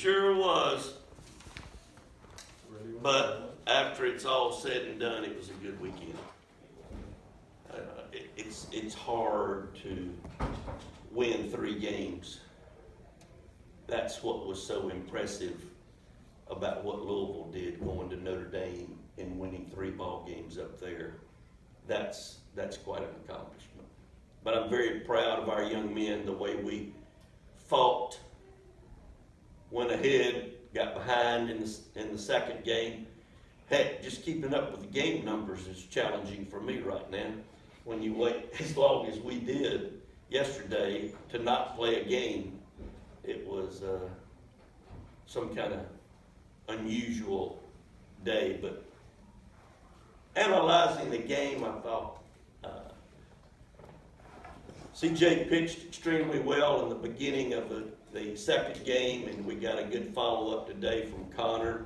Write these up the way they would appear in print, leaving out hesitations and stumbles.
sure was. But after it's all said and done, it was a good weekend. It's hard to win 3 games. That's what was so impressive about what Louisville did, going to Notre Dame and winning 3 ball games up there. That's quite an accomplishment. But I'm very proud of our young men, the way we fought, went ahead, got behind in the second game. Heck, just keeping up with the game numbers is challenging for me right now. When you wait as long as we did yesterday to not play a game, it was some kind of unusual day. But analyzing the game, I thought CJ pitched extremely well in the beginning of the second game, and we got a good follow-up today from Connor.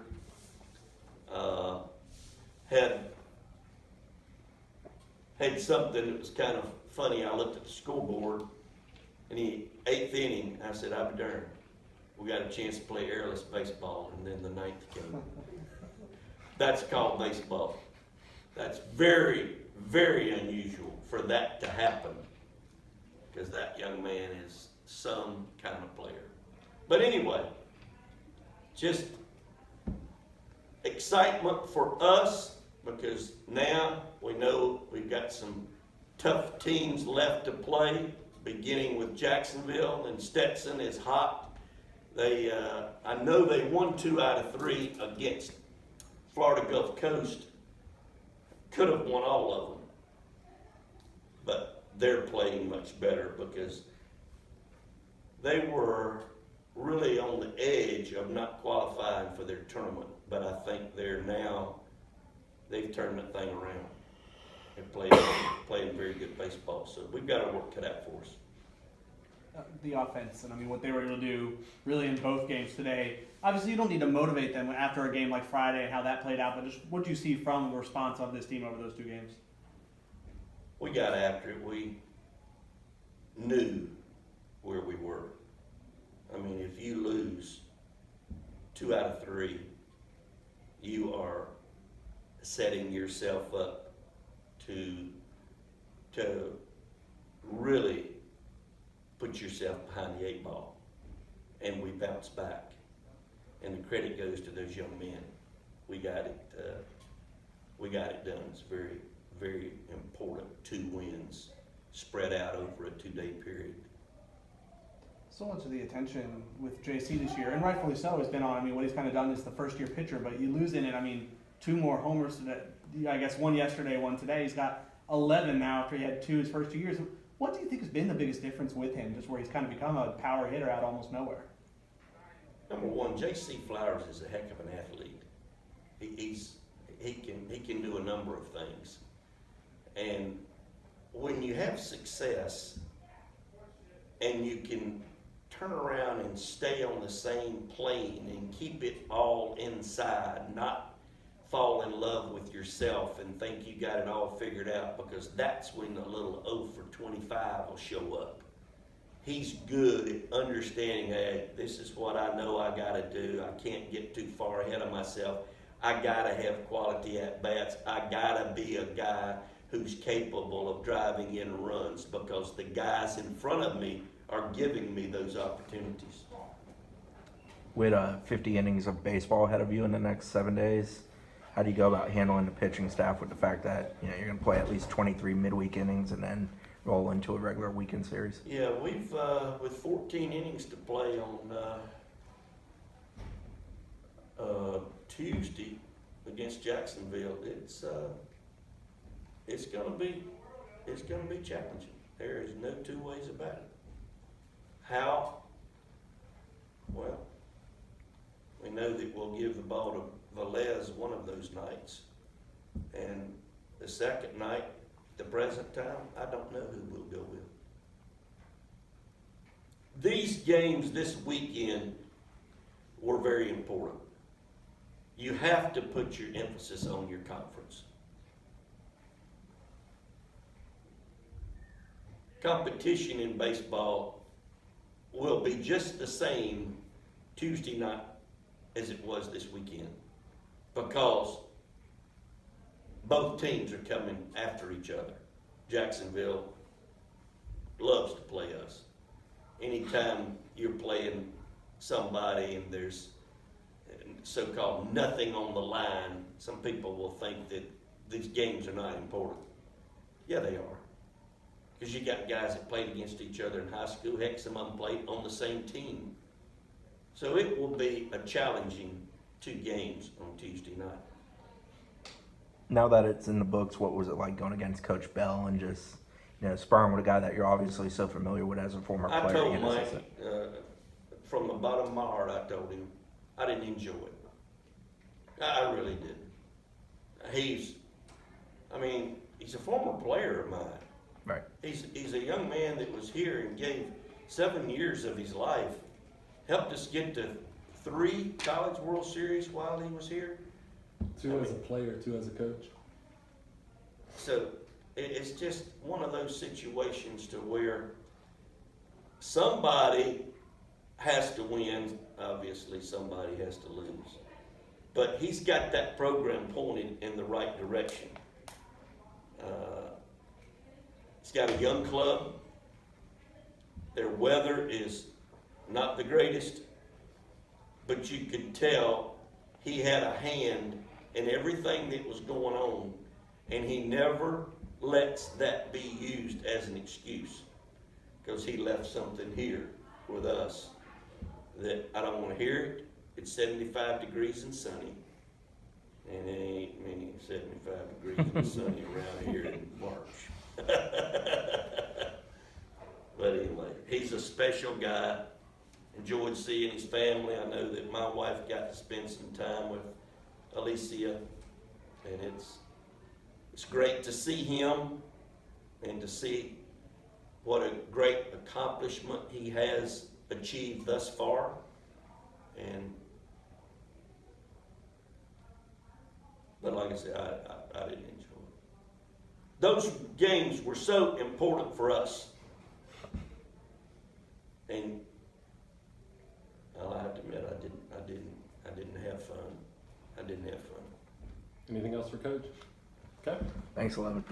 Had something that was kind of funny. I looked at the scoreboard, and 8th inning, I said, I'll be darned. We got a chance to play airless baseball, and then the 9th came. That's called baseball. That's very, very unusual for that to happen, because that young man is some kind of player. But anyway, just excitement for us, because now we know we've got some tough teams left to play, beginning with Jacksonville, and Stetson is hot. I know they won 2 out of 3 against Florida Gulf Coast. Could have won all of them, but they're playing much better because they were really on the edge of not qualifying for their tournament. But I think they've turned that thing around and playing very good baseball. So we've got our work cut out for us. The offense, and I mean what they were able to do really in both games today. Obviously, you don't need to motivate them after a game like Friday and how that played out, but just what do you see from the response of this team over those 2 games? We got after it. We knew where we were. I mean, if you lose 2 out of 3, you are setting yourself up to really put yourself behind the 8 ball. And we bounced back. And the credit goes to those young men. We got it done. It's very, very important. 2 wins spread out over a 2-day period. So much of the attention with JC this year, and rightfully so, has been on, I mean, what he's kind of done as the first-year pitcher, but you lose in it, I mean, 2 more homers today. I guess 1 yesterday, 1 today. He's got 11 now after he had 2 his first 2 years. What do you think has been the biggest difference with him, just where he's kind of become a power hitter out almost nowhere? Number one, J.C. Flowers is a heck of an athlete. He can do a number of things. And when you have success and you can turn around and stay on the same plane and keep it all inside, not fall in love with yourself and think you got it all figured out, because that's when the little 0 for 25 will show up. He's good at understanding, hey, this is what I know I got to do. I can't get too far ahead of myself. I got to have quality at-bats. I got to be a guy who's capable of driving in runs, because the guys in front of me are giving me those opportunities. With 50 innings of baseball ahead of you in the next 7 days, how do you go about handling the pitching staff with the fact that you're going to play at least 23 midweek innings and then roll into a regular weekend series? Yeah, we've with 14 innings to play on Tuesday against Jacksonville. It's going to be challenging. There is no 2 ways about it. How? Well, we know that we'll give the ball to Velez one of those nights, and the second night, the present time, I don't know who we'll go with. These games this weekend were very important. You have to put your emphasis on your conference. Competition in baseball will be just the same Tuesday night as it was this weekend, because both teams are coming after each other. Jacksonville loves to play us. Anytime you're playing somebody and there's so-called nothing on the line, some people will think that these games are not important. Yeah, they are. Because you got guys that played against each other in high school. Heck, some of them played on the same team. So it will be a challenging 2 games on Tuesday night. Now that it's in the books, what was it like going against Coach Bell and just, sparring with a guy that you're obviously so familiar with as a former player? I told and Mike, assistant? from the bottom of my heart, I told him I didn't enjoy it. I really didn't. He's a former player of mine. Right. He's a young man that was here and gave 7 years of his life, helped us get to 3 College World Series while he was here. 2 as a player, 2 as a coach. So it's just one of those situations to where somebody has to win, obviously somebody has to lose. But he's got that program pointed in the right direction. He's got a young club. Their weather is not the greatest, but you could tell he had a hand in everything that was going on, and he never lets that be used as an excuse, because he left something here with us that I don't want to hear it. It's 75 degrees and sunny, and it ain't many 75 degrees and sunny around here in March. But anyway, he's a special guy. Enjoyed seeing his family. I know that my wife got to spend some time with Alicia, and it's great to see him and to see what a great accomplishment he has achieved thus far. But like I said, I didn't enjoy it. Those games were so important for us, and I'll have to admit I didn't have fun. I didn't have fun. Anything else for Coach? Okay. Thanks, 11.